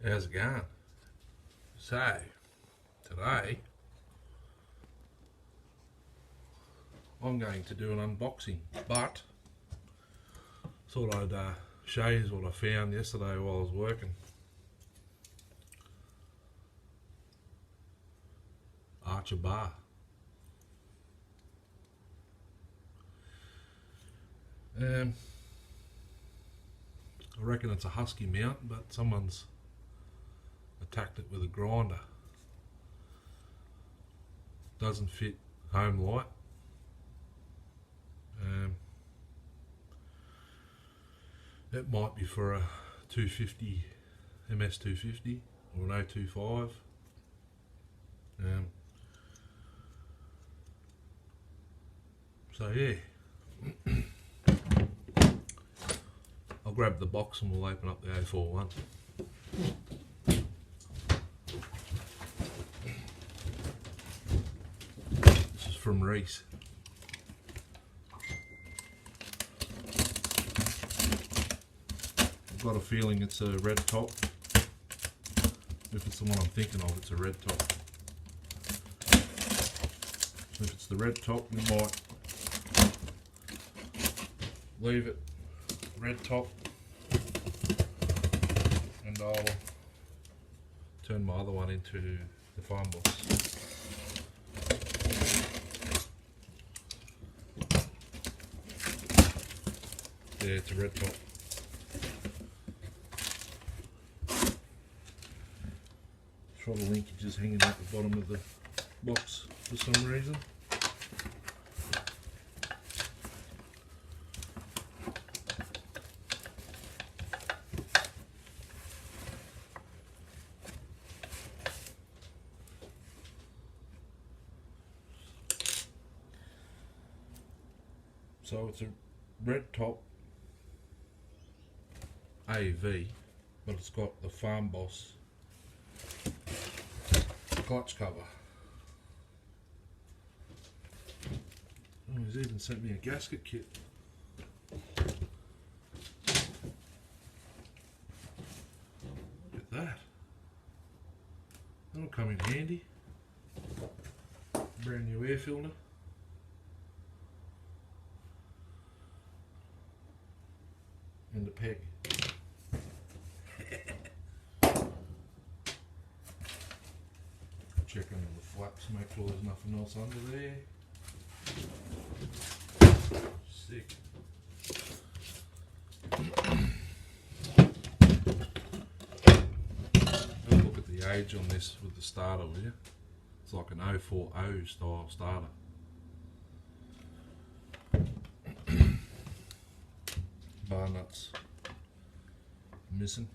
How's it going? So, today I'm going to do an unboxing, but thought I'd show you what I found yesterday while I was working. Archer bar. I reckon it's a Husky mount, but someone's attacked it with a grinder. Doesn't fit home light. It might be for a 250 MS250 or an 025. So yeah, I'll grab the box and we'll open up the 041. This is from Reese. I've got a feeling it's a red top. If it's the one I'm thinking of, it's a red top. If it's the red top, we might leave it red top and I'll turn my other one into the farm box. Yeah, it's a red top. Throttle linkage is hanging at the bottom of the box for some reason. So it's a red top AV, but it's got the Farm Boss clutch cover. Oh, he's even sent me a gasket kit. Look at that. That'll come in handy. Brand new air filter. And a peg. Check under the flaps, make sure there's nothing else under there. Sick. Have a look at the age on this with the starter, will you? It's like an 040 style starter. Bar nuts missing.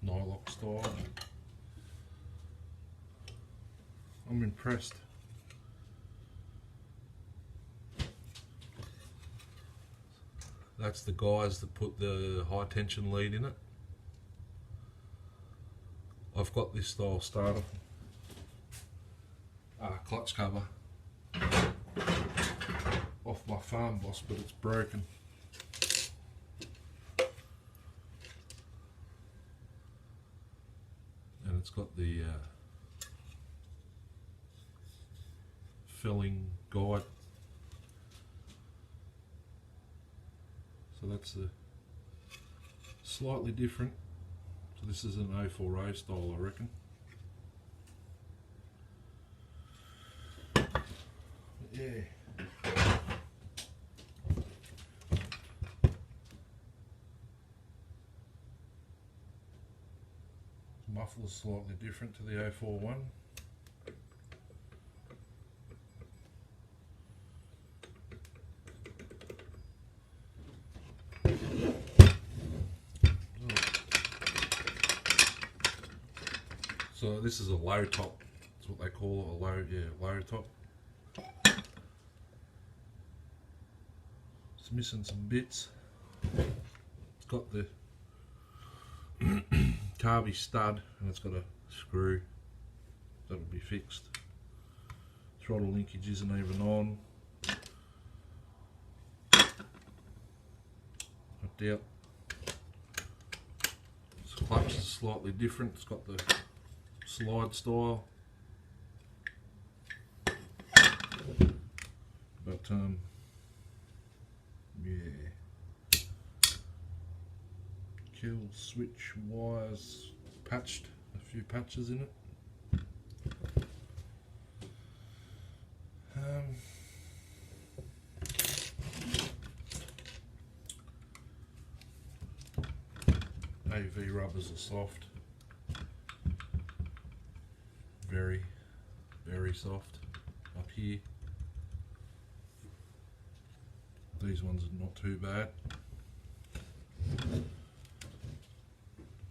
Nylock style. I'm impressed. That's the guys that put the high tension lead in it. I've got this style starter clutch cover off my Farm Boss, but it's broken. And it's got the filling guide. So that's the slightly different. So this is an 040 style, I reckon. Yeah. The muffler's slightly different to the 041. So this is a low top. That's what they call it, a low top. It's missing some bits. It's got the Carvey stud and it's got a screw that'll be fixed. Throttle linkage isn't even on. swapped out. This clutch is slightly different. It's got the slide style, but yeah. Kill switch wires patched, a few patches in it. AV rubbers are soft, very soft up here. These ones are not too bad.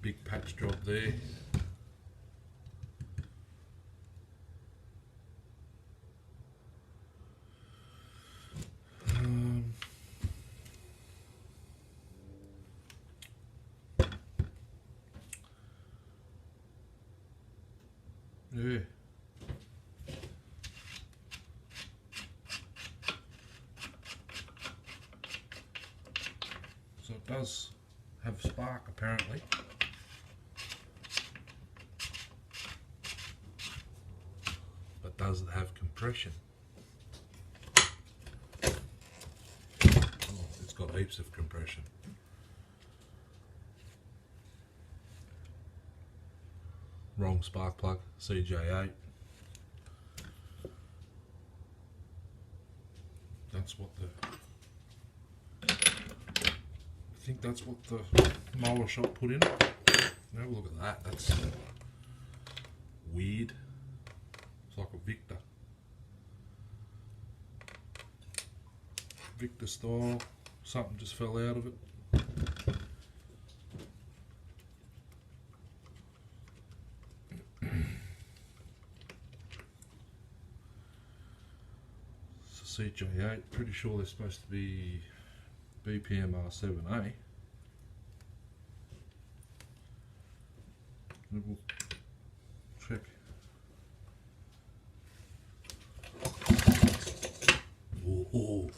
Big patch job there. Yeah. So it does have spark apparently. But does it have compression? Oh, it's got heaps of compression. Wrong spark plug, CJ8. That's what I think that's what the mower shop put in it. Have a look at that, that's weird. It's like a Victor style. Something just fell out of it. CJ8, pretty sure they're supposed to be BPM R7A. We'll check. Whoa.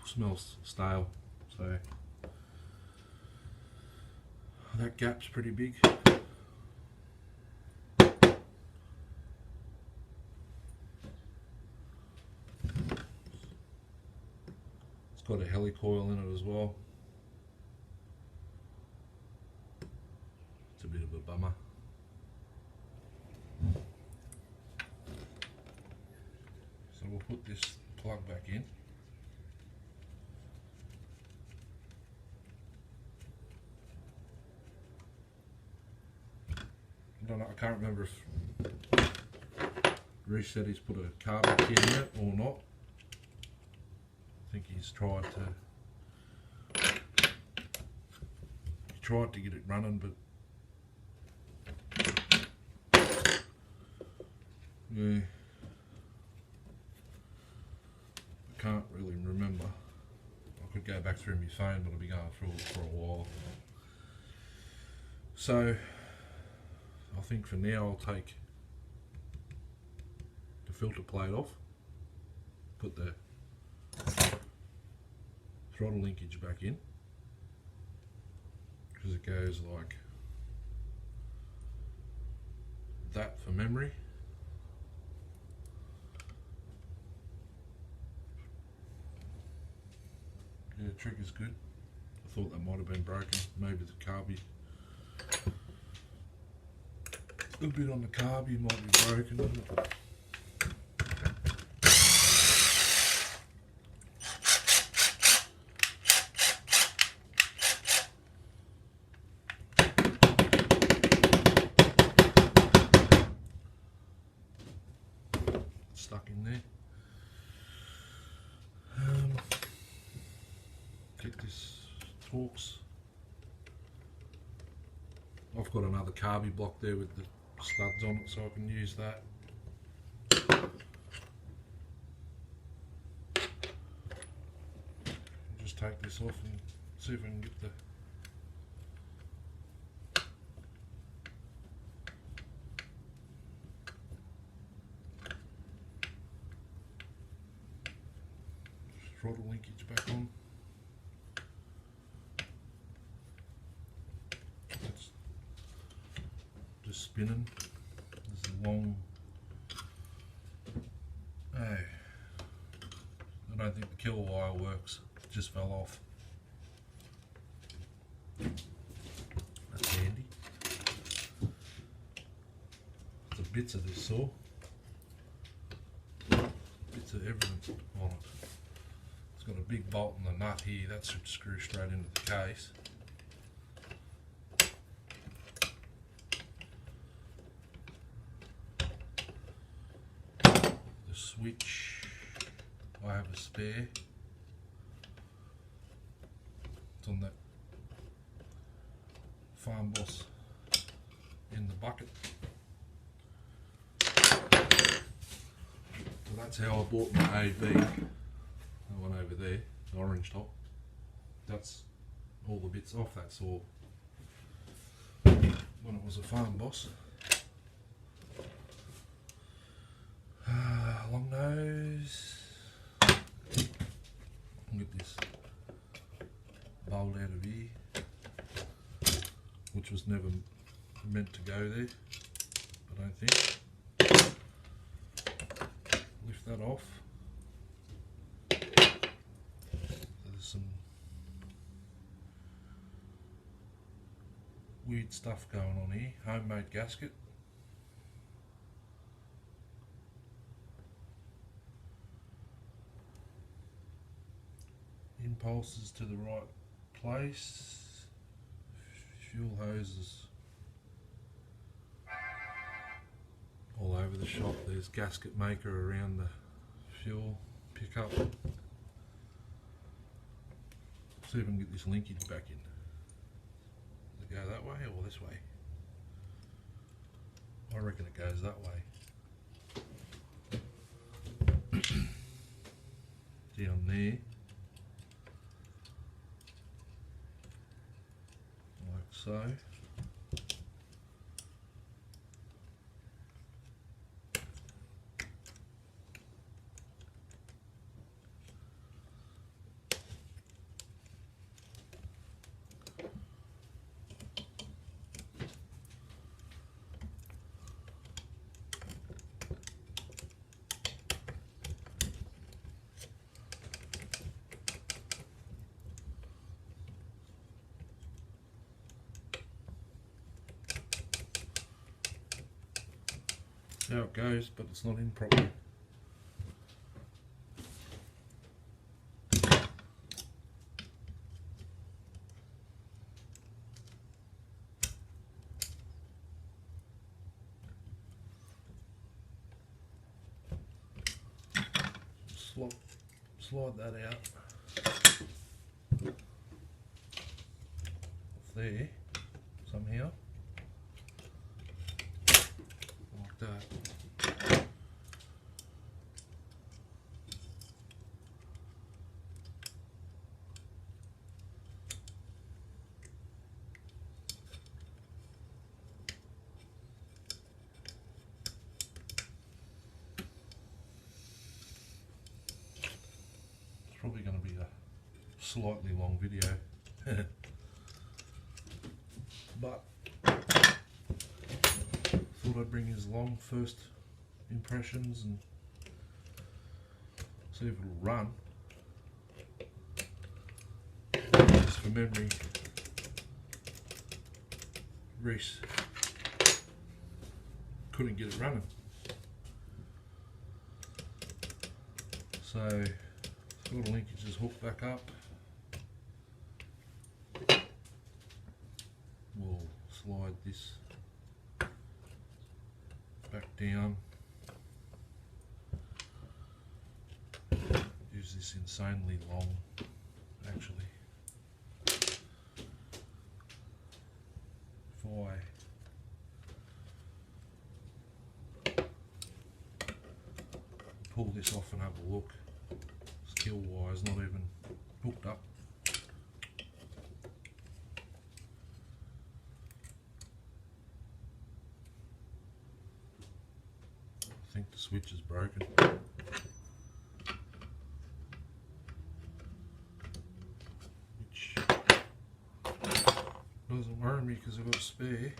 Smells stale, so that gap's pretty big. It's got a helicoil in it as well. It's a bit of a bummer. So we'll put this plug back in. I can't remember if Reece said he's put a carbon kit in it or not. I think he's tried to get it running, but yeah, I can't really remember. I could go back through my phone, but I'll be going through it for a while. So I think for now I'll take the filter plate off, put the throttle linkage back in, because it goes like that for memory. Yeah, the trigger's good. I thought that might have been broken, maybe the carby. A bit on the carby might be broken. Stuck in there. Get this Torx. I've got another carby block there with the studs on it, so I can use that. Just just take this off and see if I can get the throttle linkage back on. It's just spinning. There's a long. Hey, I don't think the killer wire works. It just fell off. That's handy. The bits of this saw. Bits of everything on it. It's got a big bolt and a nut here, that should screw straight into the case. The switch, I have a spare. It's on that Farm Boss in the bucket. So that's how I bought my AV. That one over there, the orange top. That's all the bits off that saw when it was a Farm Boss. Long nose. Get this bolt out of here, which was never meant to go there, I don't think. Lift that off. There's some weird stuff going on here. Homemade gasket. Impulses to the right place. Fuel hoses all over the shop. There's gasket maker around the fuel pickup. See if I can get this linkage back in. Does it go that way or this way? I reckon it goes that way. Down there. Like so. How it goes, but it's not in properly. Slide that out off there somehow, like that. Probably going to be a slightly long video, but thought I'd bring his long first impressions and see if it'll run. Just for memory, Reese couldn't get it running, so got a linkage is hooked back up. We'll slide this back down. Use this insanely long, actually. If I pull this off and have a look, skill wise, not even hooked up. switch is broken. Which doesn't worry me because I've got a spare.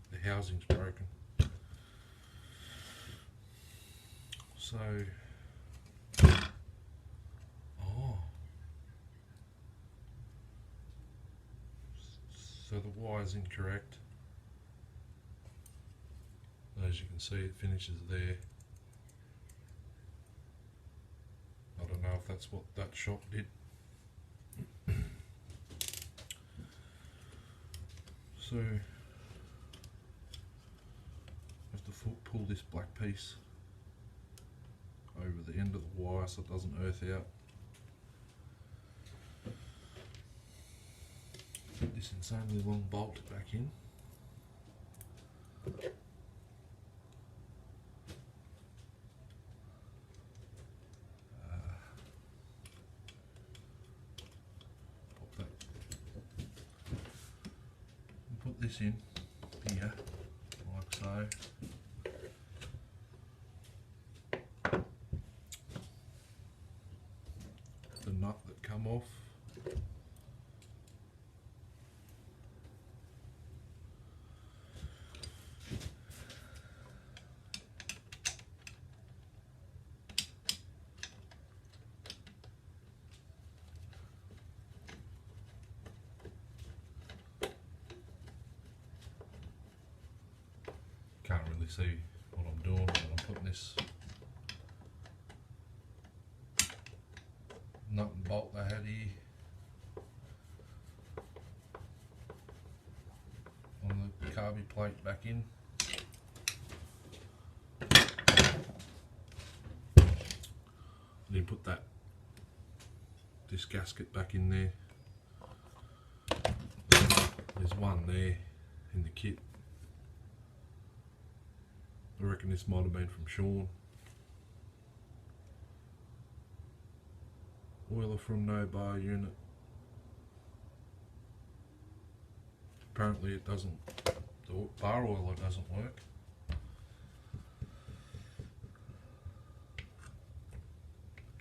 The housing's broken. So, so the wire's incorrect. As you can see, it finishes there. I don't know if that's what that shop did. So, have to pull this black piece over the end of the wire so it doesn't earth out. Put this insanely long bolt back in. Pop that. And put this in here, like so. The nut that come off. Can't really see what I'm doing when I'm putting this nut and bolt they had here on the carby plate back in. Then put this gasket back in there. There's one there in the kit. I reckon this might have been from Sean. Oiler from No Bar unit. Apparently it doesn't, the bar oiler doesn't work.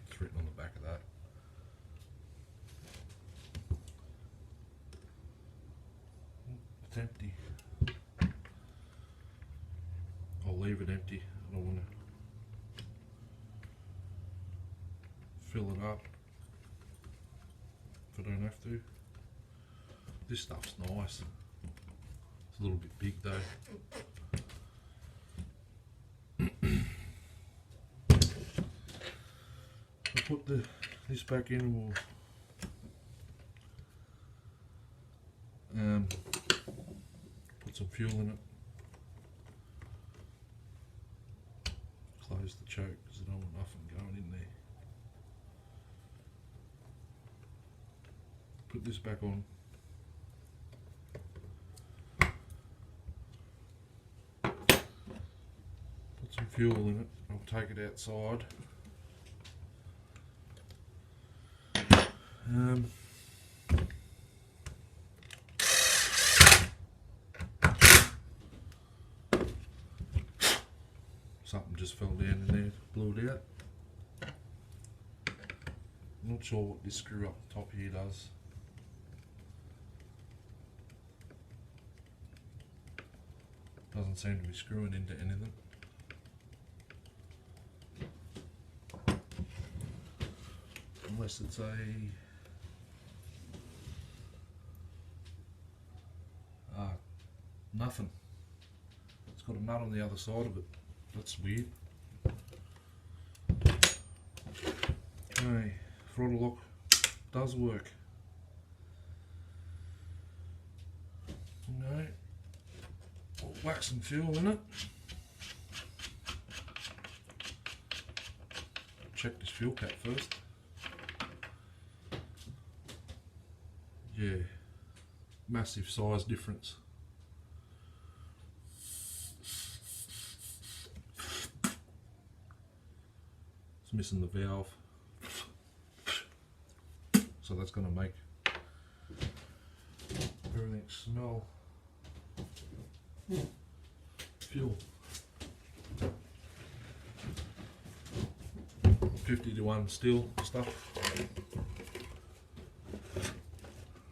It's written on the back of that. It's empty. I'll leave it empty. I don't want to fill it up if I don't have to. This stuff's nice. It's a little bit big though. I'll put this back in and we'll put some fuel in it. Close the choke because I don't want nothing going in there. Put this back on. Put some fuel in it. I'll take it outside. Something just fell down in there, blew it out. I'm not sure what this screw up top here does. Doesn't seem to be screwing into anything. Unless it's nothing. It's got a nut on the other side of it. That's weird. Okay, throttle lock does work. No, we'll whack some fuel in it. Check this fuel cap first. Yeah, massive size difference. It's missing the valve. So that's going to make everything smell fuel. 50-to-1 still stuff.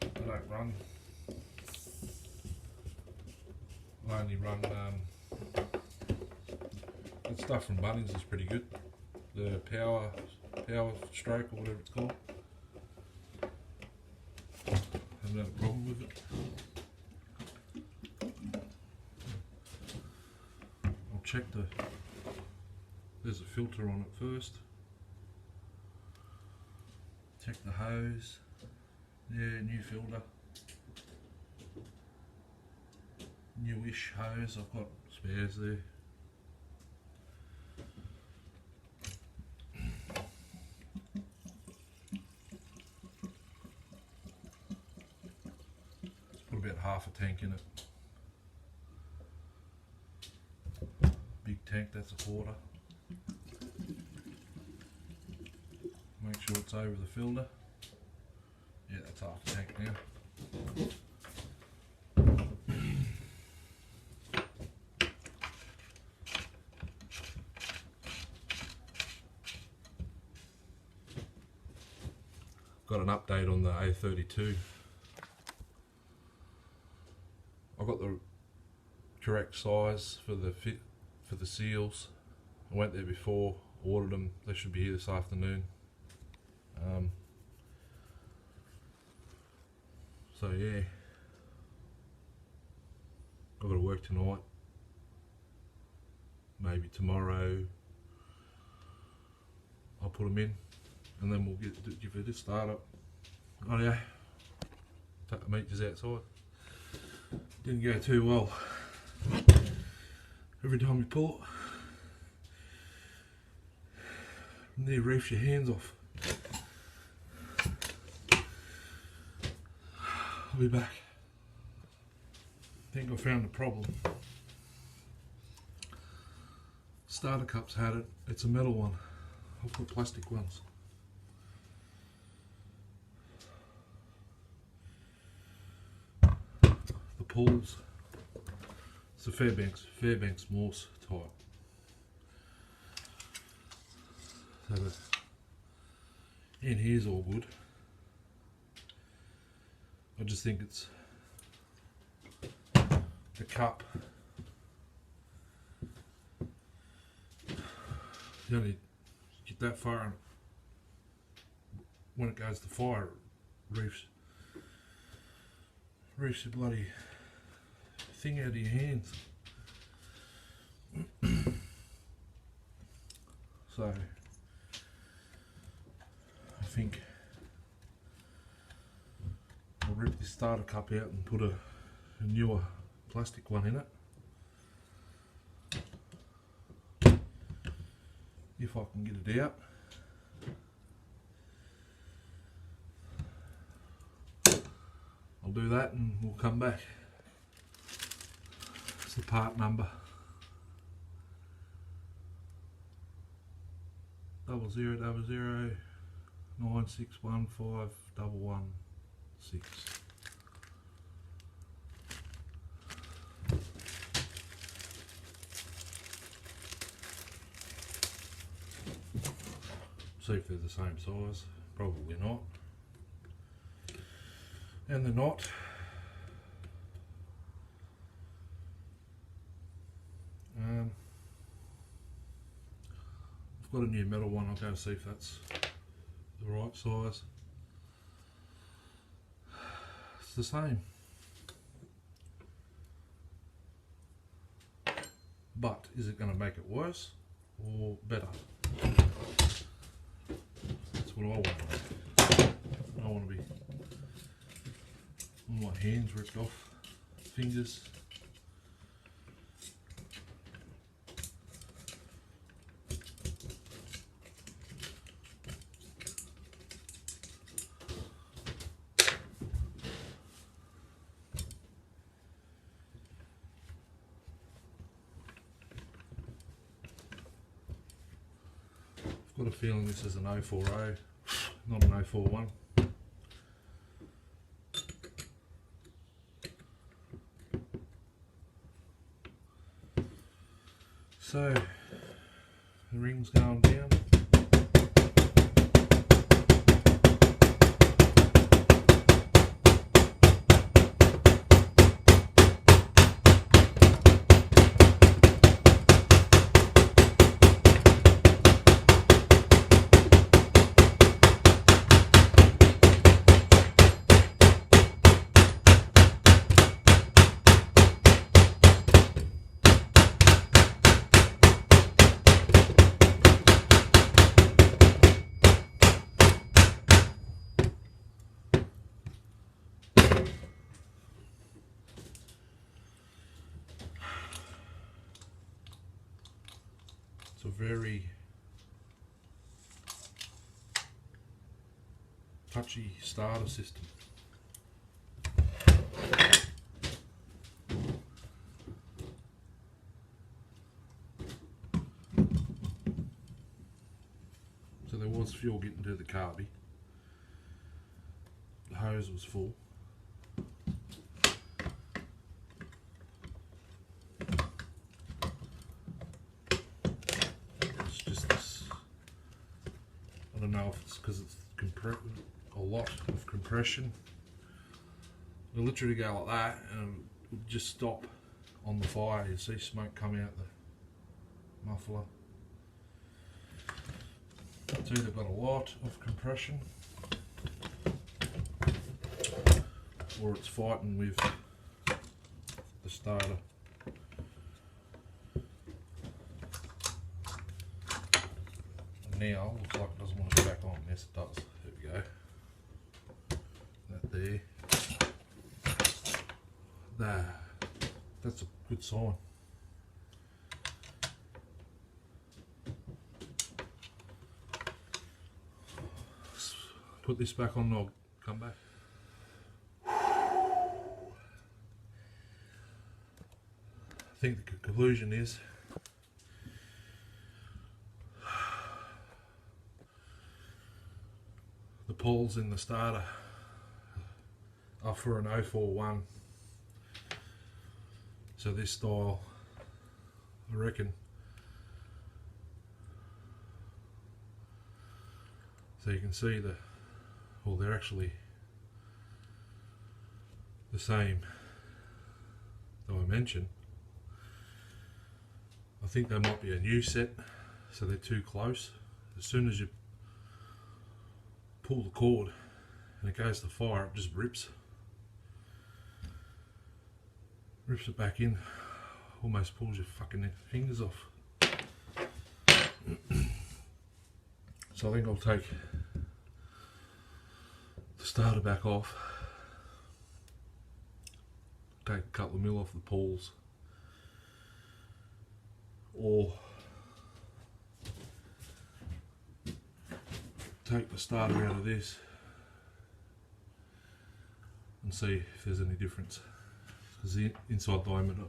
I don't run. I only run that stuff from Bunnings is pretty good. The power stroke or whatever it's called. Haven't had a problem with it. I'll check there's a filter on it first. Check the hose. Yeah, new filter. Newish hose. I've got spares there. Put about half a tank in it. Big tank, that's a quarter. Make sure it's over the filter. Yeah, that's half a tank now. Got an update on the A32. I got the correct size for the fit for the seals. I went there before, ordered them. They should be here this afternoon. So yeah, I've got to work tonight. Maybe tomorrow I'll put them in, and then we'll give it a start up. Oh yeah, take the meters outside. Didn't go too well. Every time you pull it, near reefs your hands off. I'll be back. I think I found the problem. Starter cups had it. It's a metal one. I'll put plastic ones. The pulls. It's a Fairbanks Morse type. So the in here's all good. I just think it's the cup. You only get that far, and when it goes to fire, it reefs the bloody thing out of your hands. So I think I'll rip this starter cup out and put a newer plastic one in it. If I can get it out. I'll do that and we'll come back. It's the part number. 0000 9615 116. See if they're the same size. Probably not. And they're not. I've got a new metal one. I'll go see if that's the right size. It's the same. But is it going to make it worse or better? That's what I want. I don't want to be all my hands ripped off, fingers. I've got a feeling this is an 040, not an 041. So the ring's going down. It's a very touchy starter system. So there was fuel getting to the carby. The hose was full. It's just this, I don't know if it's because it's a lot of compression. It'll literally go like that and it would just stop on the fire. You see smoke come out the muffler. It's either got a lot of compression or it's fighting with the starter. And now looks like it doesn't want to go back on. Yes it does. There we go. That there. There. That's a good sign. Put this back on and I'll come back. I think the conclusion is the pulls in the starter are for an 041. So this style, I reckon, so you can see well, they're actually the same dimension. I think they might be a new set, so they're too close. As soon as you pull the cord and it goes to fire, it just rips it back in, almost pulls your fucking fingers off. So I think I'll take the starter back off, take a couple of mil off the pulls, or take the starter out of this and see if there's any difference, because the inside diameter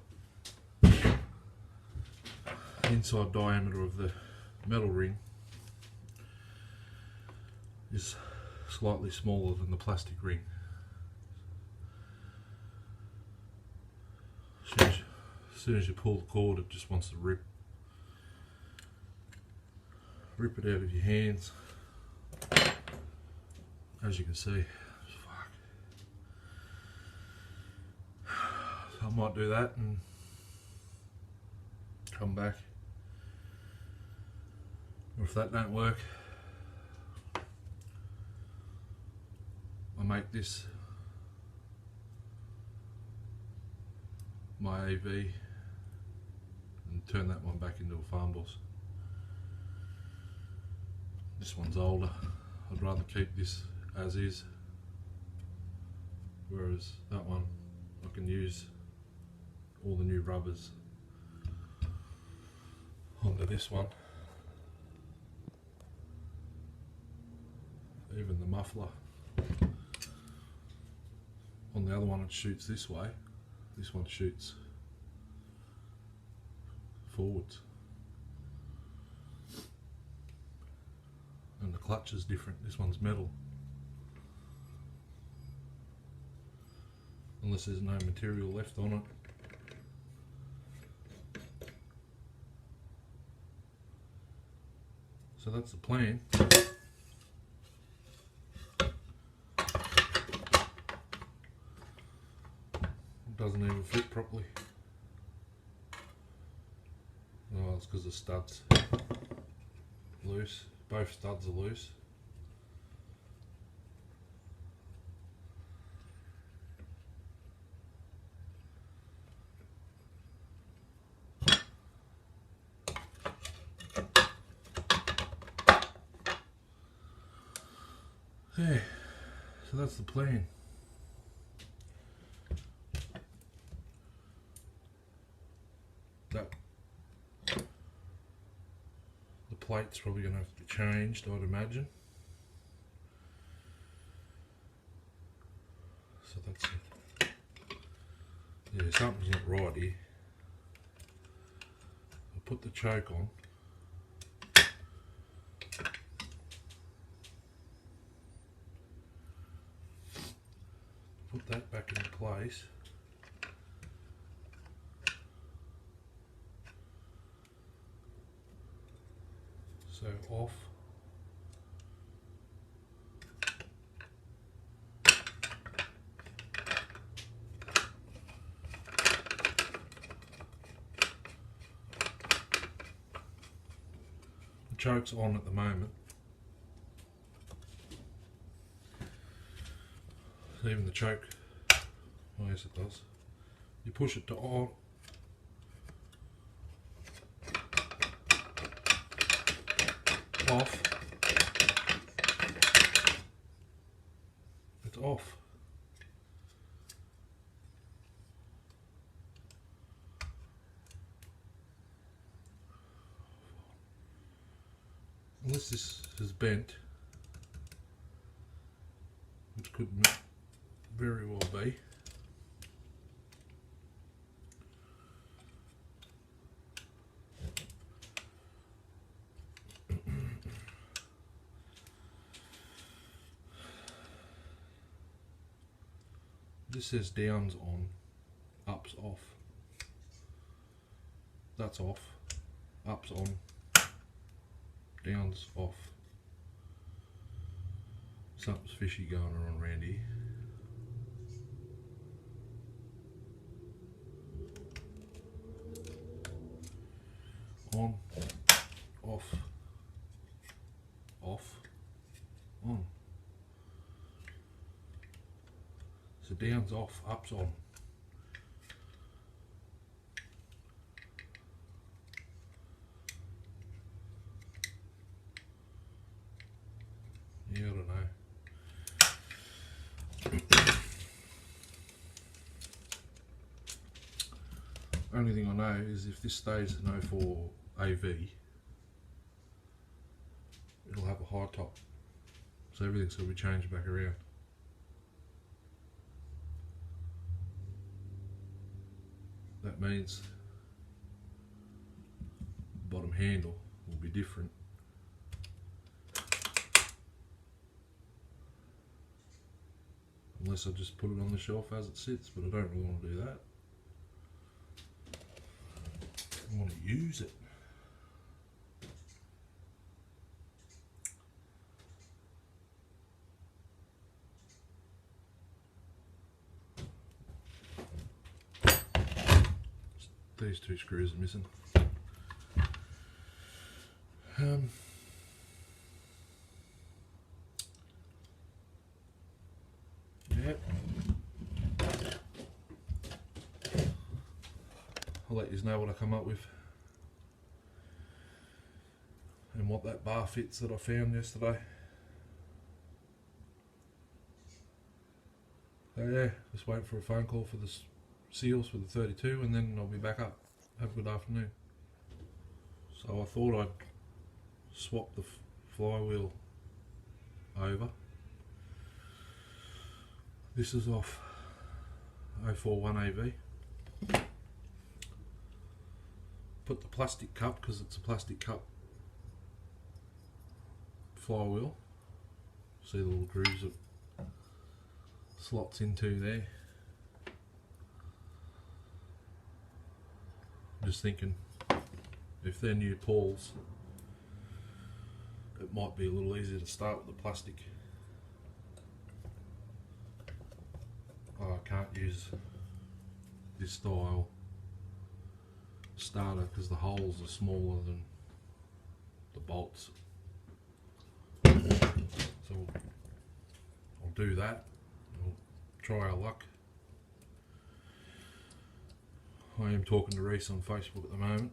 of the metal ring is slightly smaller than the plastic ring. As soon as you pull the cord, it just wants to rip it out of your hands. As you can see, fuck. So I might do that and come back. Or if that don't work, I make this my AV and turn that one back into a farm boss. This one's older. I'd rather keep this as is, whereas that one I can use all the new rubbers onto this one. Even the muffler. On the other one it shoots this way, this one shoots forwards. clutch is different. This one's metal. Unless there's no material left on it. So that's the plan. It doesn't even fit properly. Oh, it's because the studs loose. Both studs are loose. Yeah, so that's the plan. That the plate's probably going to have to be changed, I'd imagine. So that's it. Yeah, something's not right here. I'll put the choke on. Put that back into place. So off. The choke's on at the moment. Even the choke, oh yes it does. You push it to on. Off. It's off. Unless this is bent, which could very well be. This says downs on, ups off. That's off, ups on, downs off. Something's fishy going on around here. On, off, off, on. So down's off, up's on. Yeah, I don't know. Only thing I know is if this stays an 04 AV, it'll have a high top. So everything's going to be changed back around. That means the bottom handle will be different. Unless I just put it on the shelf as it sits, but I don't really want to do that. I want to use it. These two screws are missing. Yep. I'll let you know what I come up with and what that bar fits that I found yesterday. So yeah, just waiting for a phone call for the seals for the 32 and then I'll be back up. Have a good afternoon. So I thought I'd swap the flywheel over. This is off 041 AV. Put the plastic cup, because it's a plastic cup flywheel. See the little grooves it slots into there. Just thinking, if they're new pawls, it might be a little easier to start with the plastic. Oh, I can't use this style starter because the holes are smaller than the bolts. So I'll do that. We'll try our luck. I am talking to Reese on Facebook at the moment.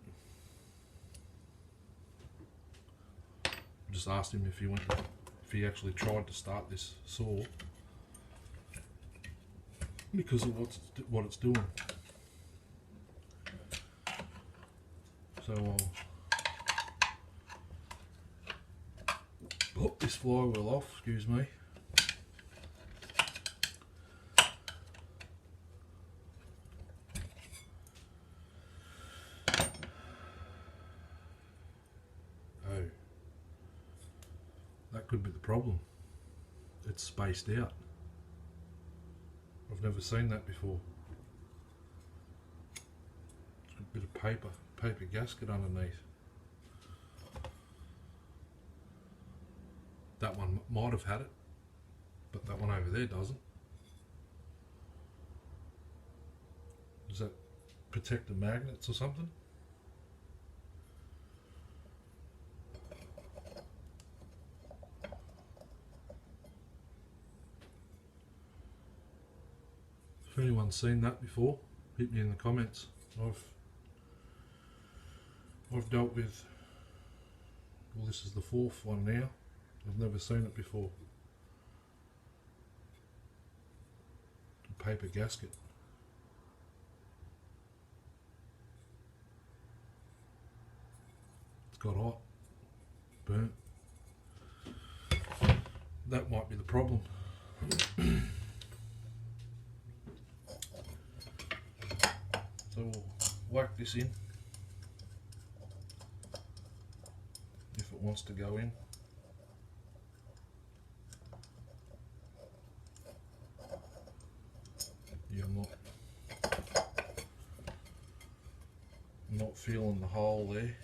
I just asked him if he actually tried to start this saw because of what it's doing. So I'll pop this flywheel off, excuse me. Oh, that could be the problem. It's spaced out. I've never seen that before. It's got a bit of paper gasket underneath. That one might have had it, but that one over there doesn't. Does that protect the magnets or something? If anyone's seen that before, hit me in the comments. I've dealt with, well, this is the fourth one now. I've never seen it before. A paper gasket. It's got hot, burnt. That might be the problem. So we'll whack this in if it wants to go in. Yeah, I'm not feeling the hole there.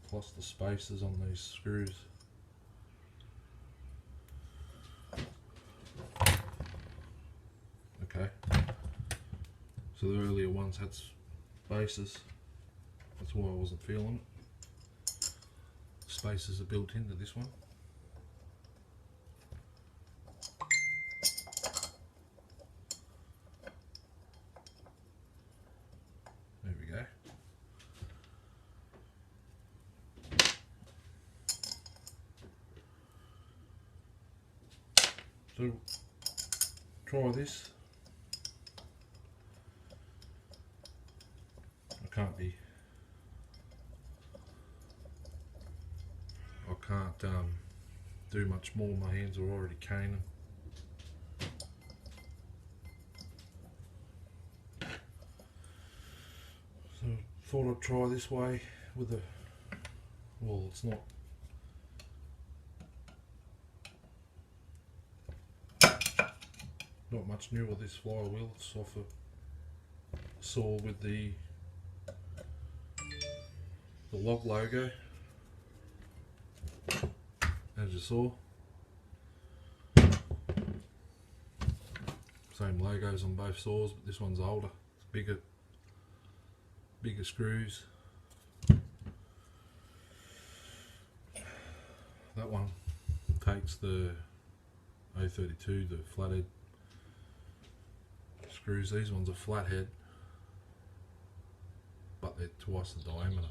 Plus the spacers on these screws. Okay, so the earlier ones had spacers, that's why I wasn't feeling it. Spacers are built into this one. There we go. So try this. I can't do much more. My hands are already caning. So thought I'd try this way with a, well, it's not much newer, this flywheel. It's off a saw with the log logo, as you saw. Same logos on both saws, but this one's older. It's bigger screws. That one takes the A32, the flathead screws. These ones are flathead, but they're twice the diameter.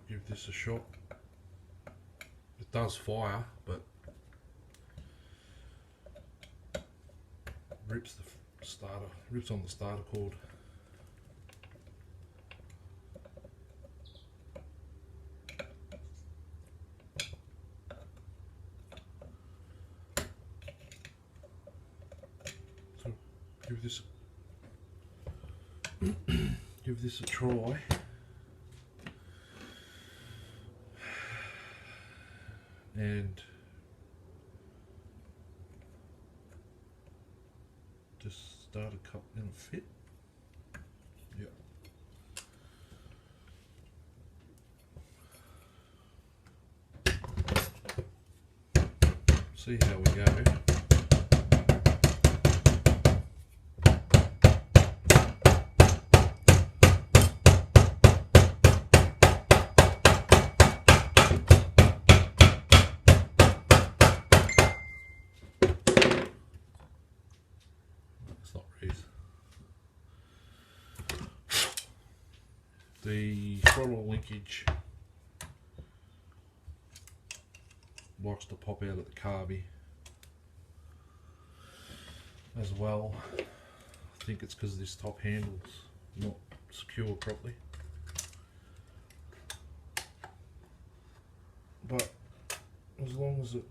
Give this a shot. It does fire, but rips the starter, rips on the starter cord. So give this a try. And just start a cup in a fit. Yeah. See how we go. The throttle linkage likes to pop out at the carby as well. I think it's because this top handle's not secure properly. But as long as it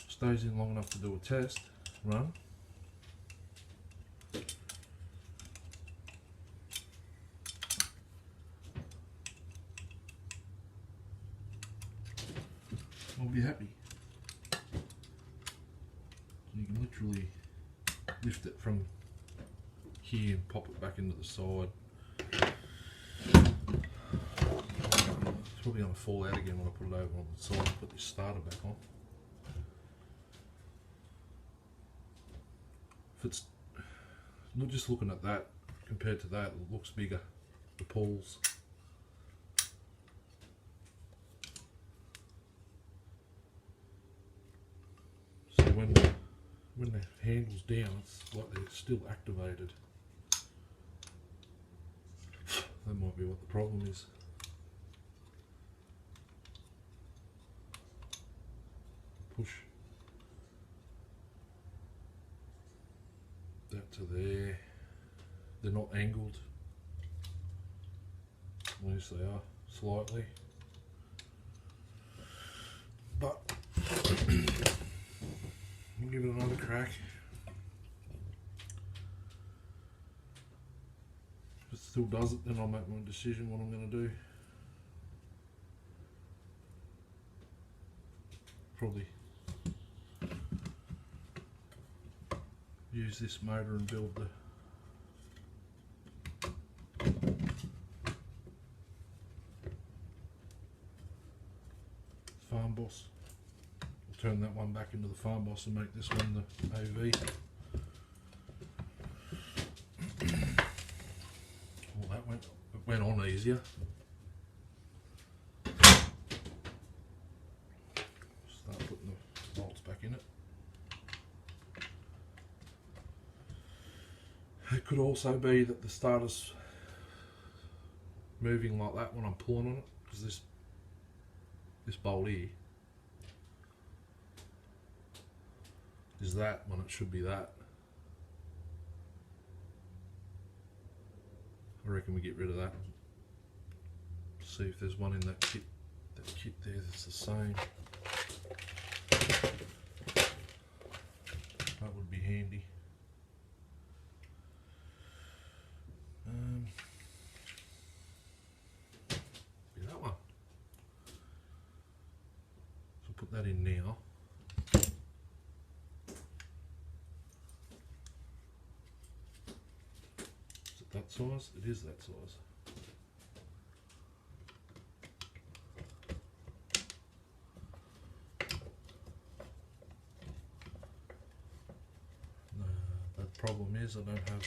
stays in long enough to do a test run, I'll be happy. You can literally lift it from here and pop it back into the side. It's probably going to fall out again when I put it over on the side and put this starter back on. If it's not just looking at that compared to that, it looks bigger, the pulls. So when the handle's down, it's like they're still activated. That might be what the problem is. Push that to there. They're not angled. At least they are slightly. But we'll give it another crack. If it still does it, then I'll make my decision what I'm going to do. Probably use this motor and build the Farm Boss. I'll turn that one back into the Farm Boss and make this one the AV. Well, that went on easier. Start putting the bolts back in it. It could also be that the starter's moving like that when I'm pulling on it, because this bolt here is that when it should be that. I reckon we get rid of that. See if there's one in that kit there that's the same. That would be handy. Be that one. So put that in now. Is it that size? It is that size. The problem is I don't have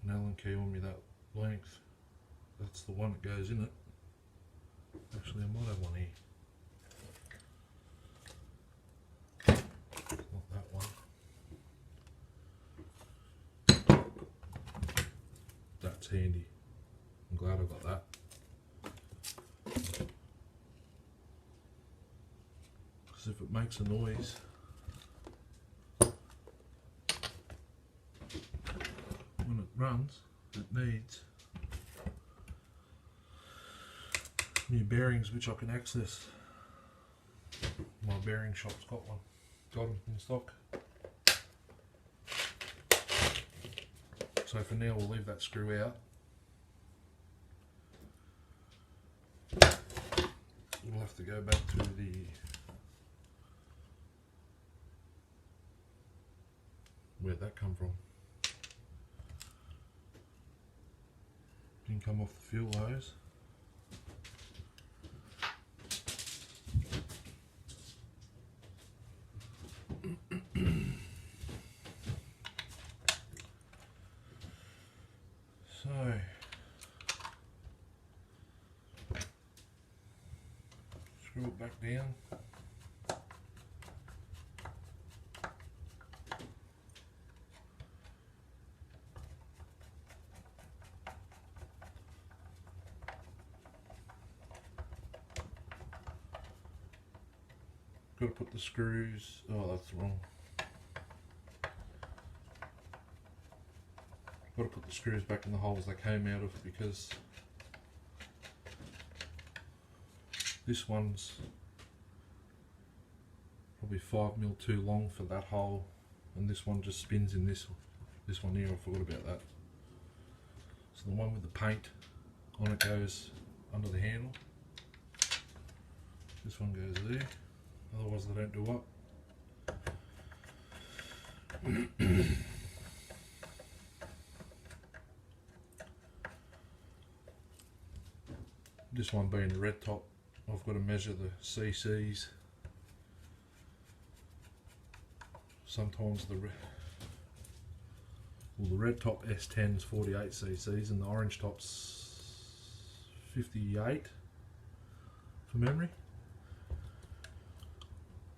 an Allen key on me that length. That's the one that goes in it. Actually, I might have one here. Not that one. handy. I'm glad I got that. Because if it makes a noise, when it runs, it needs new bearings which I can access. My bearing shop's got them in stock. So for now we'll leave that screw out. We'll have to go back to the where'd that come from? Didn't come off the fuel hose. So screw it back down. Got to put the screws, oh that's wrong. Got to put the screws back in the holes they came out of, because this one's probably 5mm too long for that hole, and this one just spins in this one here. I forgot about that. So the one with the paint on it goes under the handle. This one goes there, otherwise they don't do up. This one being the red top, I've got to measure the CCs. Sometimes the red top S10 is 48 cc's and the orange top's 58 for memory.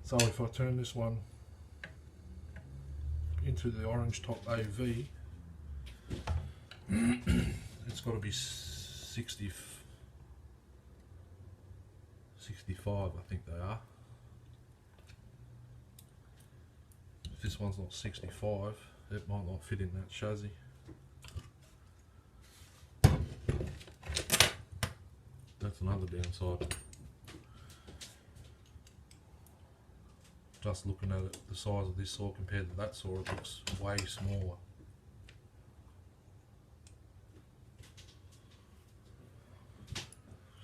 So if I turn this one into the orange top AV, it's got to be 65, I think they are. If this one's not 65, it might not fit in that chassis. That's another downside. Just looking at it, the size of this saw compared to that saw, it looks way smaller.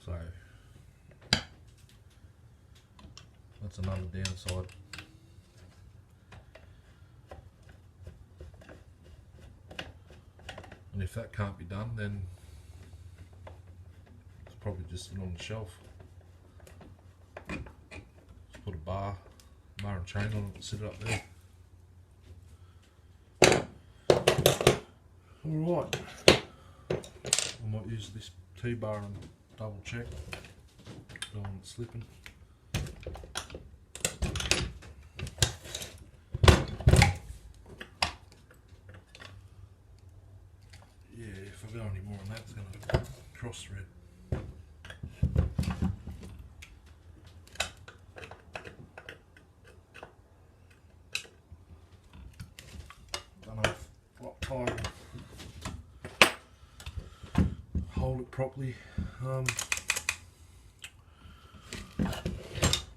So that's another downside. And if that can't be done, then it's probably just sitting on the shelf. Just put a bar and chain on it and sit it up there. Alright, I might use this T-bar and double check. Don't want it slipping. Yeah, if I go any more on that, it's going to cross thread. Don't know if what time hold it properly.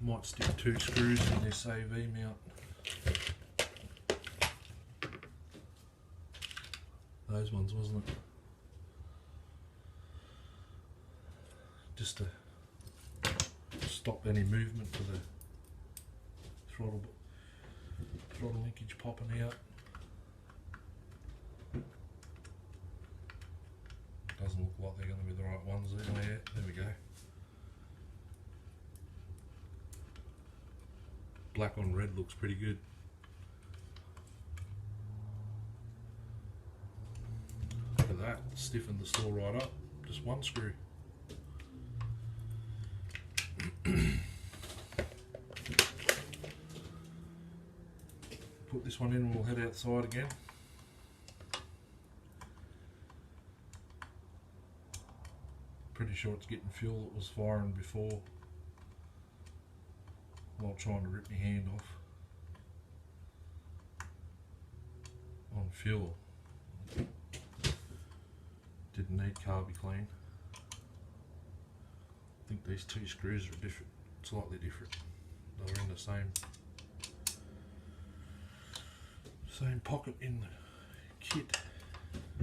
Might stick 2 screws in this AV mount. Those ones, wasn't it? Just to stop any movement to the throttle linkage popping out. Doesn't look like they're going to be the right ones there. Oh, yeah, there we go. Black on red looks pretty good. Look at that, stiffened the saw right up. Just one screw. Put this one in and we'll head outside again. pretty sure it's getting fuel that was firing before while trying to rip my hand off on fuel. Didn't need carby clean. I think these two screws are different, slightly different. They're in the same pocket in the kit. I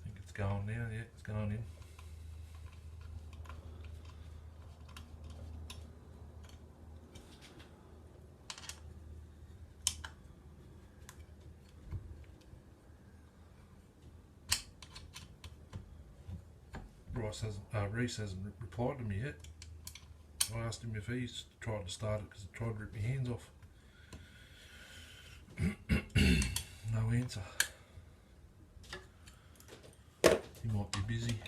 think it's going now. Yeah, it's going in. Reese hasn't replied to me yet. I asked him if he's tried to start it because I tried to rip my hands off. No answer. He might be busy.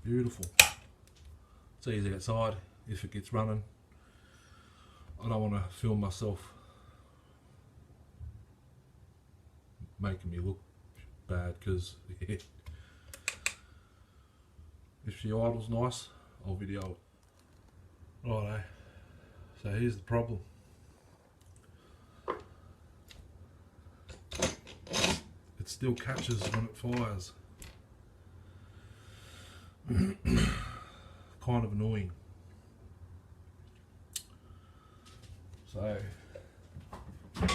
Beautiful. It's easy outside if it gets running. I don't want to film myself making me look bad because if she idles nice, I'll video it. Righto, so here's the problem. It still catches when it fires. Kind of annoying. So I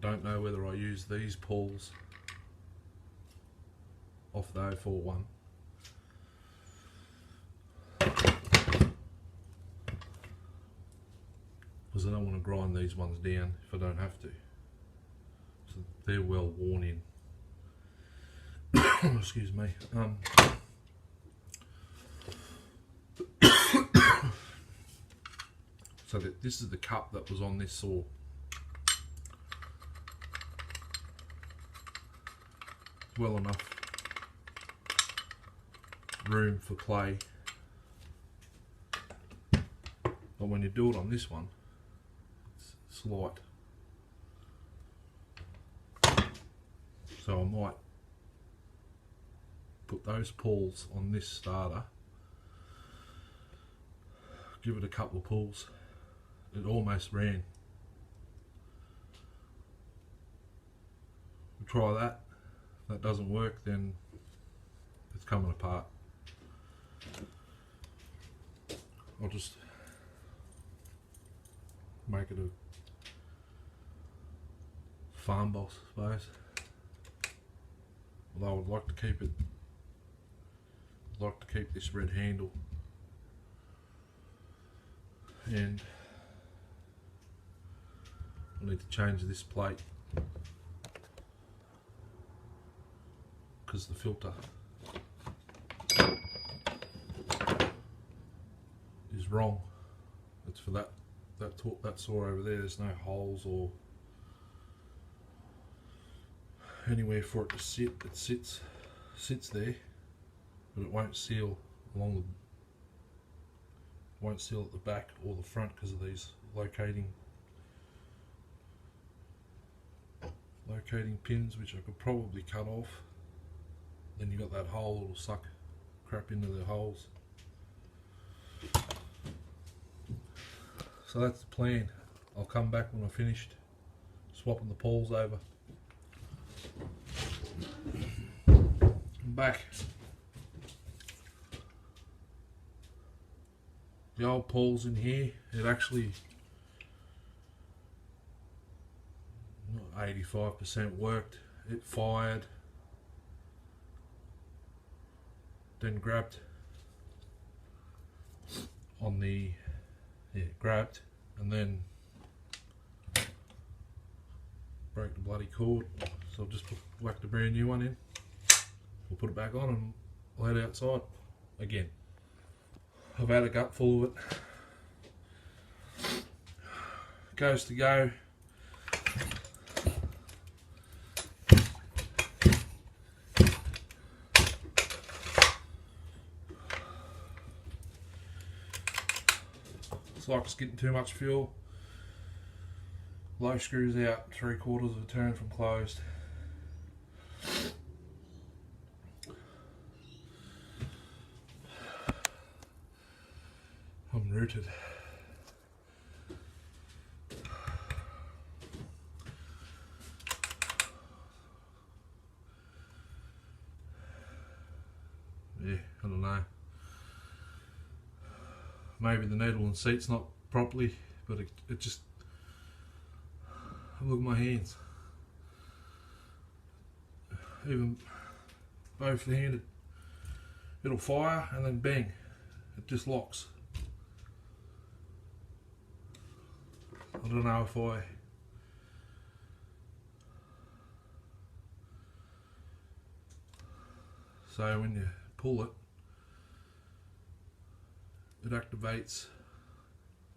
don't know whether I use these pulls off the 041 because I don't want to grind these ones down if I don't have to. So they're well worn in. Excuse me. So this is the cup that was on this saw. Well enough room for clay, but when you do it on this one, it's light. So I might put those pulls on this starter, give it a couple of pulls. It almost ran. We'll try that. If that doesn't work, then it's coming apart. I'll just make it a farm boss, I suppose. Although I would like to keep it, this red handle, and I need to change this plate because the filter is wrong. It's for that saw over there. There's no holes or anywhere for it to sit. It sits there, but it won't seal won't seal at the back or the front because of these locating pins, which I could probably cut off. Then you got that hole, it'll suck crap into the holes. So that's the plan. I'll come back when I've finished swapping the pulls over. I'm back. The old pulls in here, it actually 85% worked. It fired, then grabbed on the, grabbed and then broke the bloody cord. So I'll just whack the brand new one in. We'll put it back on and we'll head outside again. I've had a gut full of it. Goes to go. looks like it's getting too much fuel. Low screws out 3/4 of a turn from closed. I'm rooted. Yeah, I don't know. Maybe the needle and seat's not properly, but it just, look at my hands. Even both handed, it'll fire and then bang, it just locks. I don't know if so when you pull it, it activates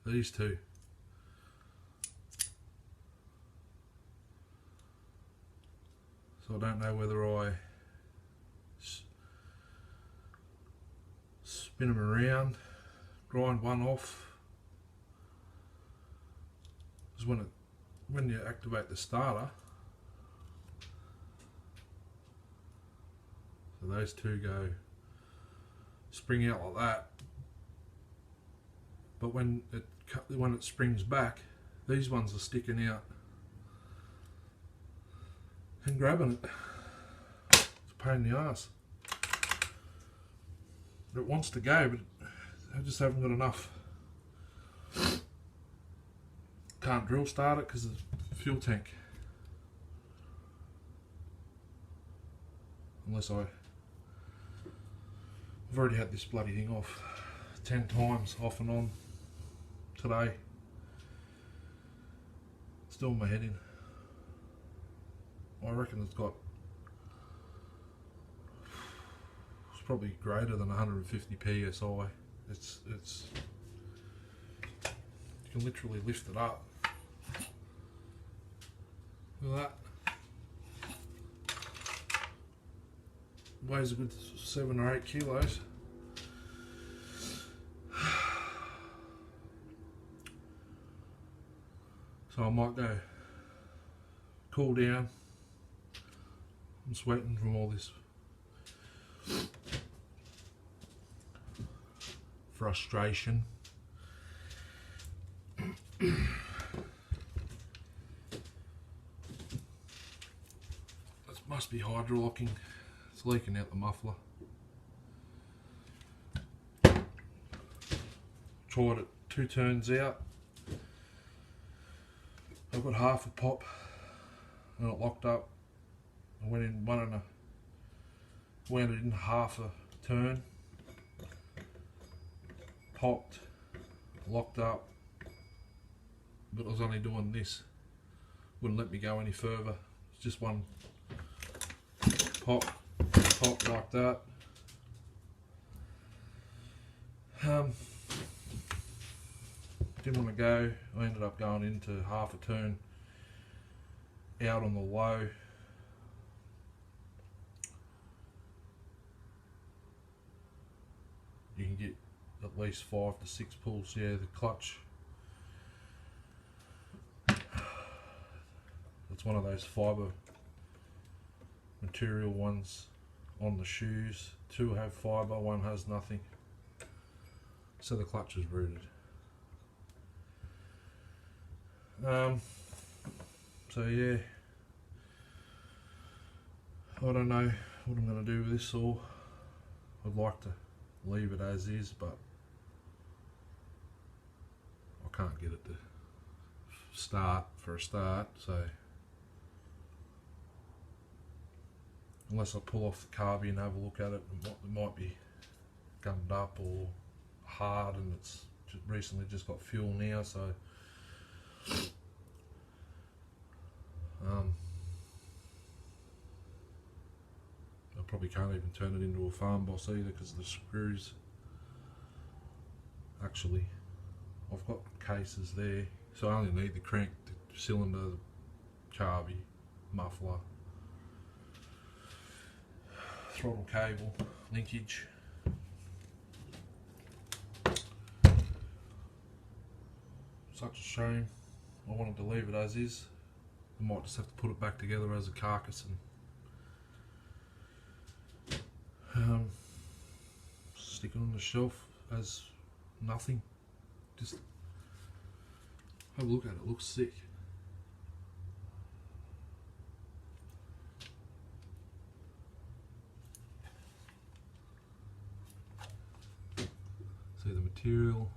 these two. So I don't know whether I spin them around, grind one off, because when you activate the starter, so those two go spring out like that, but when it springs back, these ones are sticking out and grabbing it. It's a pain in the ass. It wants to go, but I just haven't got enough. Can't drill start it because of the fuel tank. Unless I've already had this bloody thing off 10 times off and on today. Still my head in. I reckon it's probably greater than 150 psi. It's you can literally lift it up. Look at that. Weighs a good 7 or 8 kilos. So I might go cool down. I'm sweating from all this frustration. It must be hydrolocking. It's leaking out the muffler. Tried it 2 turns out. I've got half a pop and it locked up. I went in wound it in half a turn, popped, locked up, but I was only doing this. Wouldn't let me go any further. It's just one pop like that. Didn't want to go. I ended up going into half a turn out on the low. You can get at least 5 to 6 pulls. Yeah, the clutch, it's one of those fibre material ones on the shoes. 2 have fibre, 1 has nothing. So the clutch is rooted. So yeah, I don't know what I'm going to do with this saw. I'd like to leave it as is, but I can't get it to start for a start, so unless I pull off the carby and have a look at it, it might be gummed up or hard, and it's recently just got fuel now, so I probably can't even turn it into a farm boss either because of the screws. Actually, I've got cases there, so I only need the crank, the cylinder, the carby, muffler, throttle cable, linkage. Such a shame. I wanted to leave it as is. I might just have to put it back together as a carcass and stick it on the shelf as nothing. Just have a look at it. It looks sick. See the material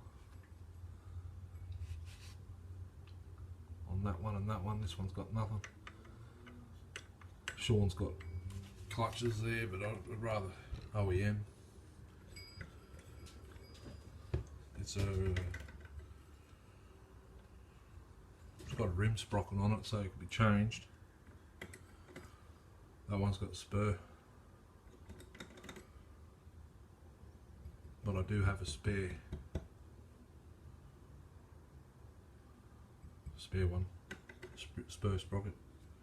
on that one and that one. This one's got nothing. Sean's got clutches there, but I'd rather OEM. It's got a rim sprocket on it, so it can be changed. That one's got a spur, but I do have a spare one, spur sprocket.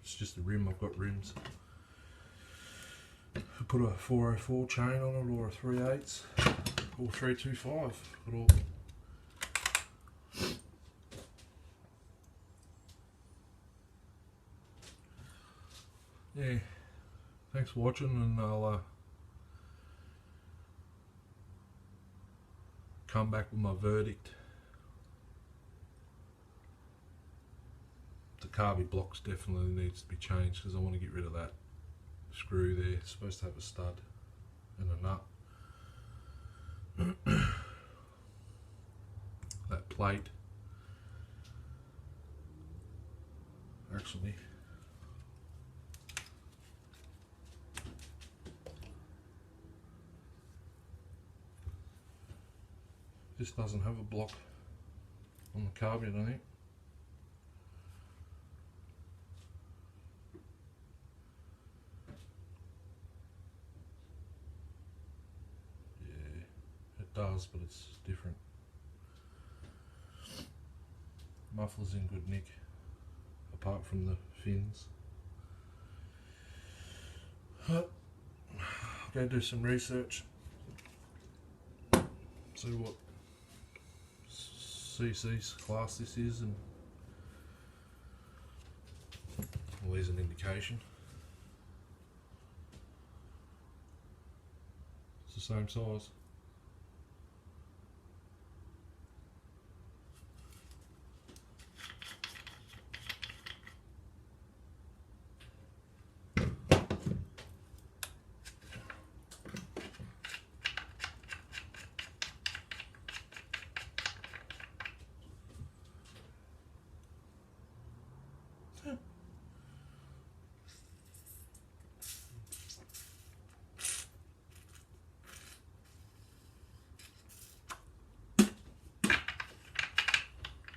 It's just a rim. I've got rims. I put a 404 chain on it, or a 3/8 or 325. But all. Yeah, thanks for watching, and I'll come back with my verdict. The carby blocks definitely needs to be changed, because I want to get rid of that screw there. It's supposed to have a stud and a nut. That plate actually this doesn't have a block on the carby, I don't think. Yeah, it does, but it's different. Muffler's in good nick, apart from the fins. I'll go do some research, see what CC's class this is, and well, there's an indication. It's the same size.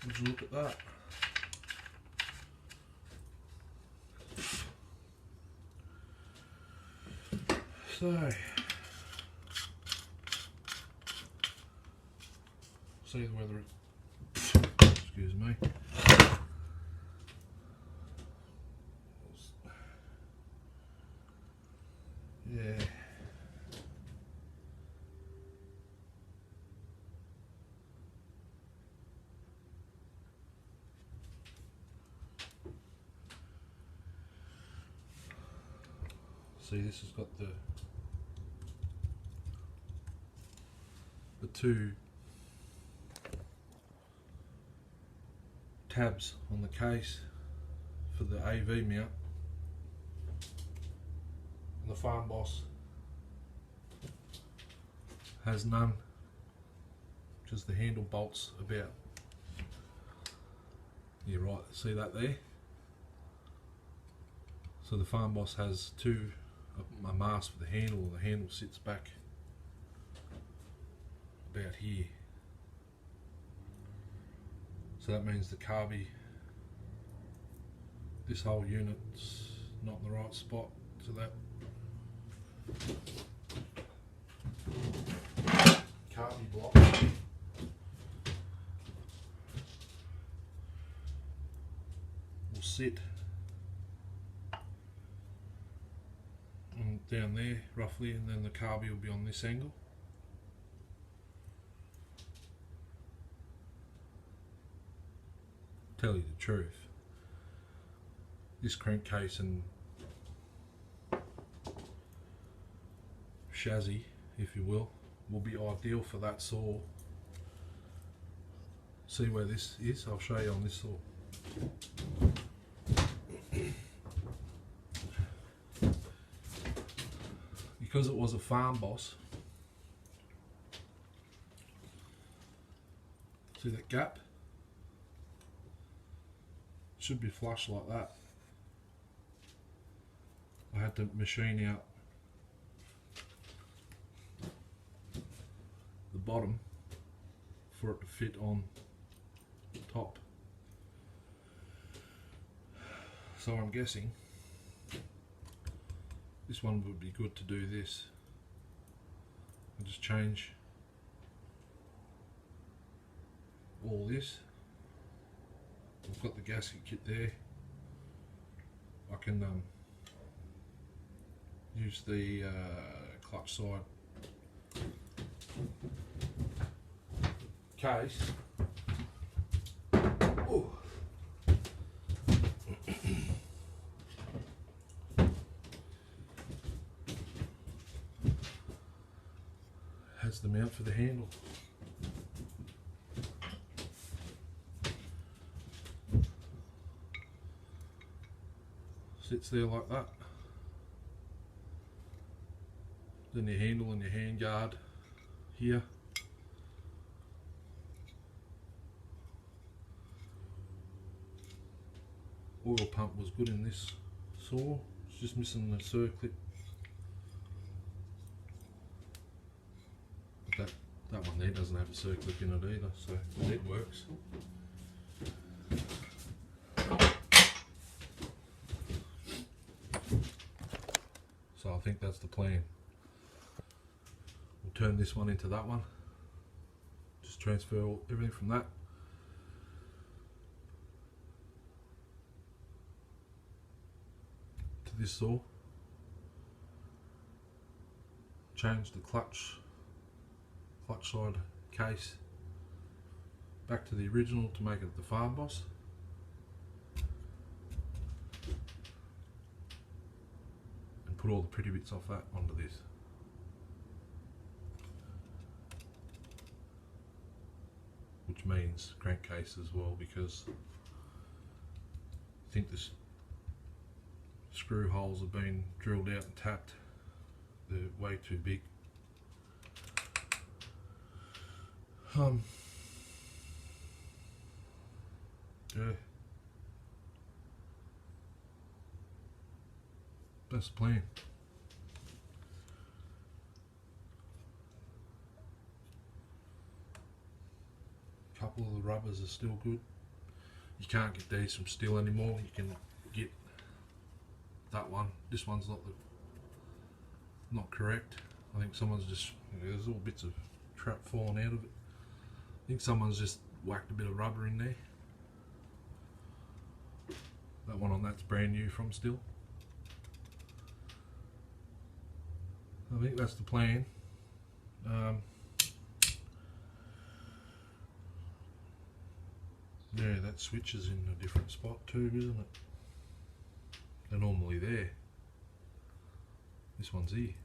Would you look at that? So, see whether it, excuse me, yeah, see, this has got the two tabs on the case for the AV mount, and the Farm Boss has none, just the handle bolts about. You're right, see that there? So the Farm Boss has a mast for the handle. The handle sits back about here. So that means the carby, this whole unit's not in the right spot, so that carby block will sit down there roughly, and then the carby will be on this angle. tell you the truth, this crankcase and chassis, if you will be ideal for that saw. See where this is? I'll show you on this saw. Because it was a Farm Boss, see that gap? Should be flush like that. I had to machine out the bottom for it to fit on top. So I'm guessing this one would be good to do this. I'll just change all this. I've got the gasket kit there. I can use the clutch side case. Ooh. Has the mount for the handle. Sits there like that. Then your handle and your hand guard here. Oil pump was good in this saw. It's just missing the circlip. But that one there doesn't have a circlip in it either, so it works. So I think that's the plan. We'll turn this one into that one. Just transfer everything from that to this saw. Change the clutch side case back to the original to make it the Farm Boss. And put all the pretty bits off that onto this. Which means crankcase as well, because I think the screw holes have been drilled out and tapped. They're way too big. Yeah. That's the plan. A couple of the rubbers are still good. You can't get these from Stihl anymore. You can get that one. This one's not correct. I think someone's just, there's all bits of trap falling out of it. I think someone's just whacked a bit of rubber in there. That one on that's brand new from Stihl. I think that's the plan. Yeah, that switch is in a different spot too, isn't it? They're normally there. This one's here.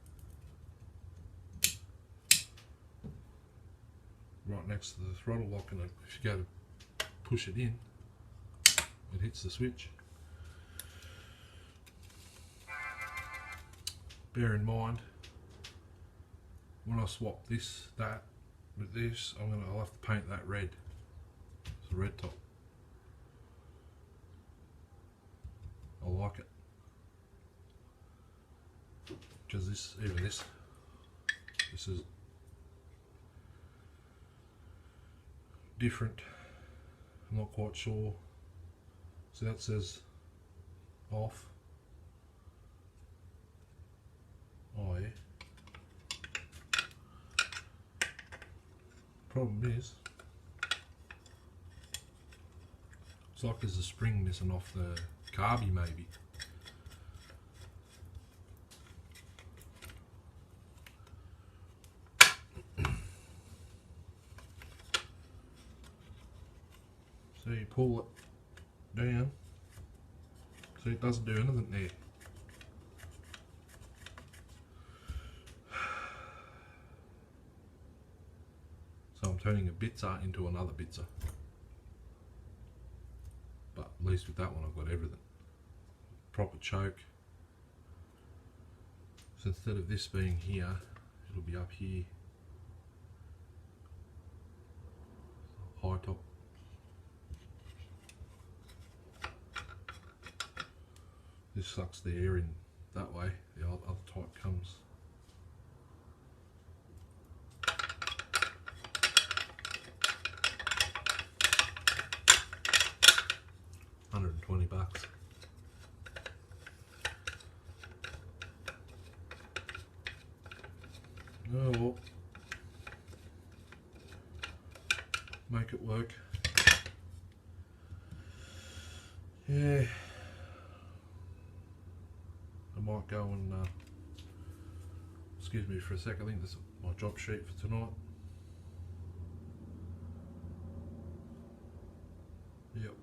Right next to the throttle lock, and if you go to push it in, it hits the switch. Bear in mind, when I swap that with this, I'll have to paint that red. It's a red top. I like it, because even this is different. I'm not quite sure. So that says off. Oh yeah. Problem is, it's like there's a spring missing off the carby maybe. So you pull it down. See, it doesn't do anything there. So I'm turning a bitzer into another bitzer. But at least with that one I've got everything. Proper choke. So instead of this being here, it'll be up here. High top. This sucks the air in that way, the other type comes. $120. Oh well. Make it work. Yeah. I might go and excuse me for a sec, I think this is my job sheet for tonight. Yep.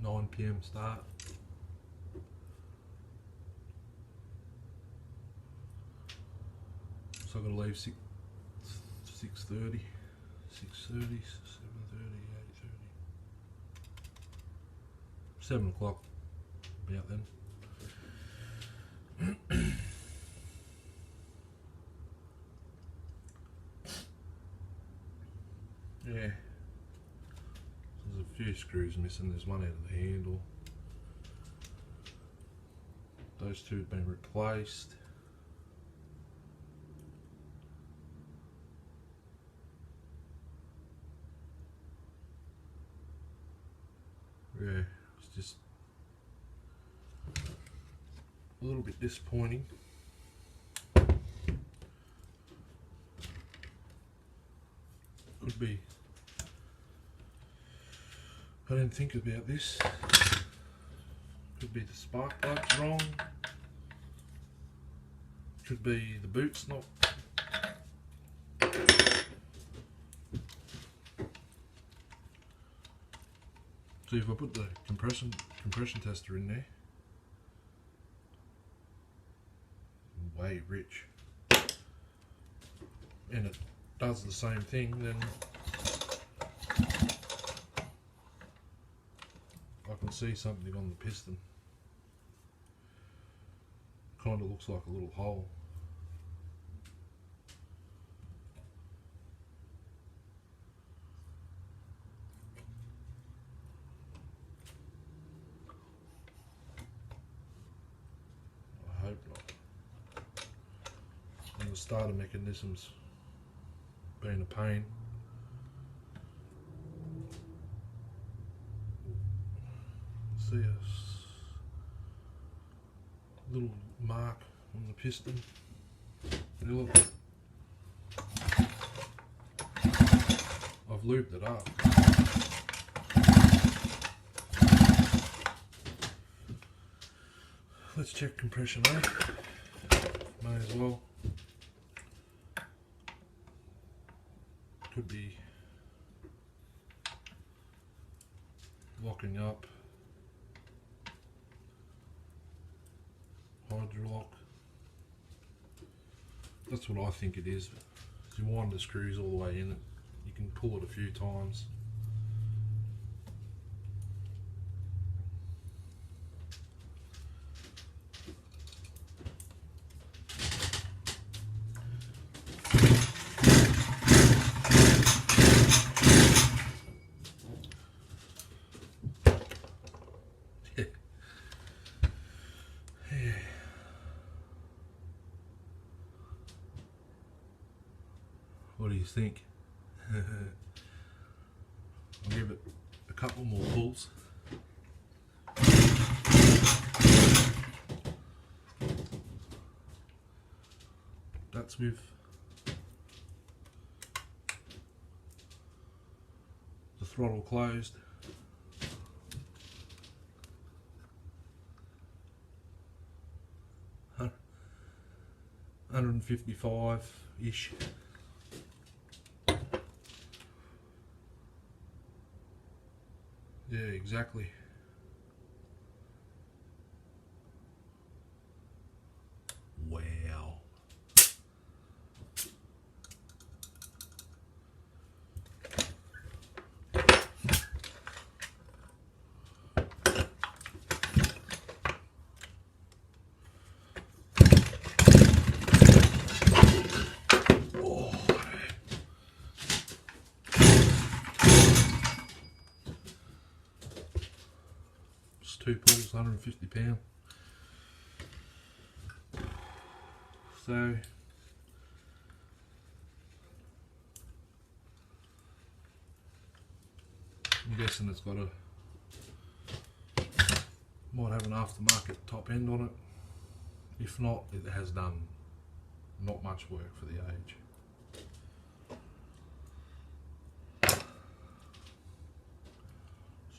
(9 PM) start. So I've got to leave 6:30, 6:30, 7:30, 8:30. 7 o'clock, about then. Yeah. There's a few screws missing, there's one out of the handle. Those two have been replaced. Yeah, it's just a little bit disappointing. Could be, I didn't think about this. Could be the spark plug's wrong. Could be the boot's not. See, if I put the compression tester in there, way rich, and it does the same thing, then I can see something on the piston. Kind of looks like a little hole. I hope not. And the starter mechanism's been a pain. See a little mark on the piston. Look, I've looped it up. Let's check compression, eh? May as well. Could be locking up. Hydrolock. That's what I think it is. If you wind the screws all the way in it, you can pull it a few times. What do you think? I'll give it a couple more pulls. That's with the throttle closed. 155-ish. Yeah, exactly. Wow. Oh. It's 2 pulls, 150 pound. So I'm guessing it's got a, might have an aftermarket top end on it. If not, it has done not much work for the age. Let's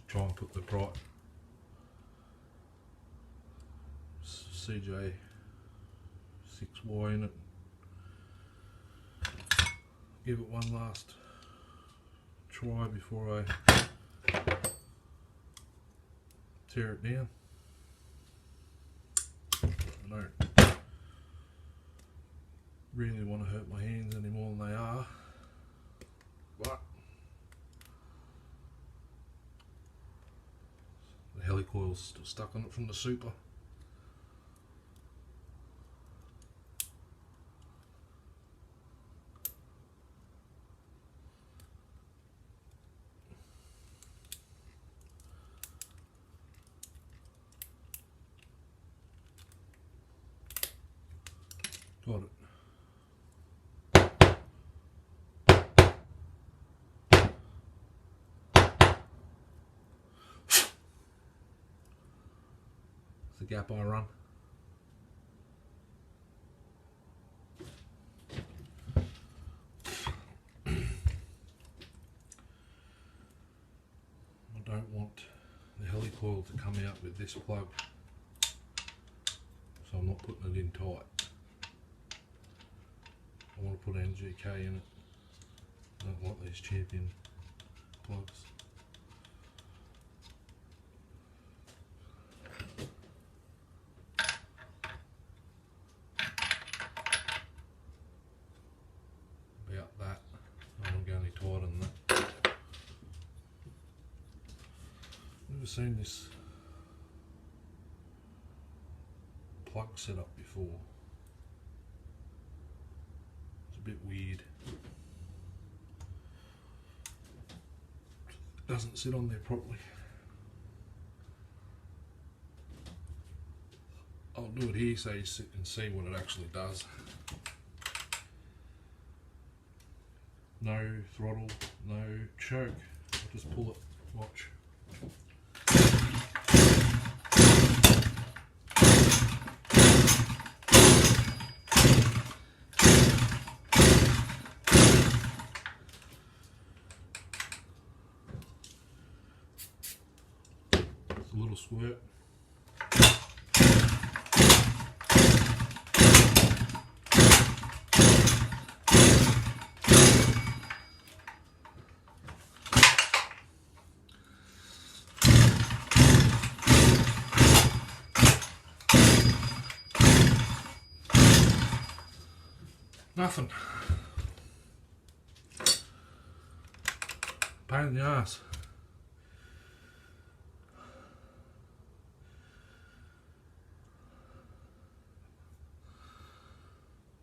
try and put the bright CJ 6Y in it. Give it one last try before I tear it down. I don't really want to hurt my hands any more than they are, but the helicoil's still stuck on it from the Super. Got it. It's the gap I run. I don't want the helicoil to come out with this plug, so I'm not putting it in tight. I want to put NGK in it. I don't like these champion plugs. About that. I don't go any tighter than that. Never seen this plug set up before. It's a bit weird. Doesn't sit on there properly. I'll do it here so you can see what it actually does. No throttle, no choke. I'll just pull it, watch. It's a little squirt. Nothing. Pain in the ass.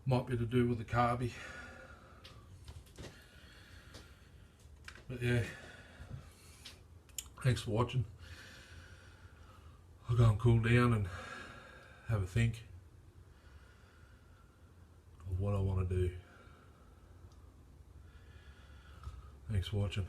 Might be to do with the carby. But yeah. Thanks for watching. I'll go and cool down and have a think of what I want to do. Thanks for watching.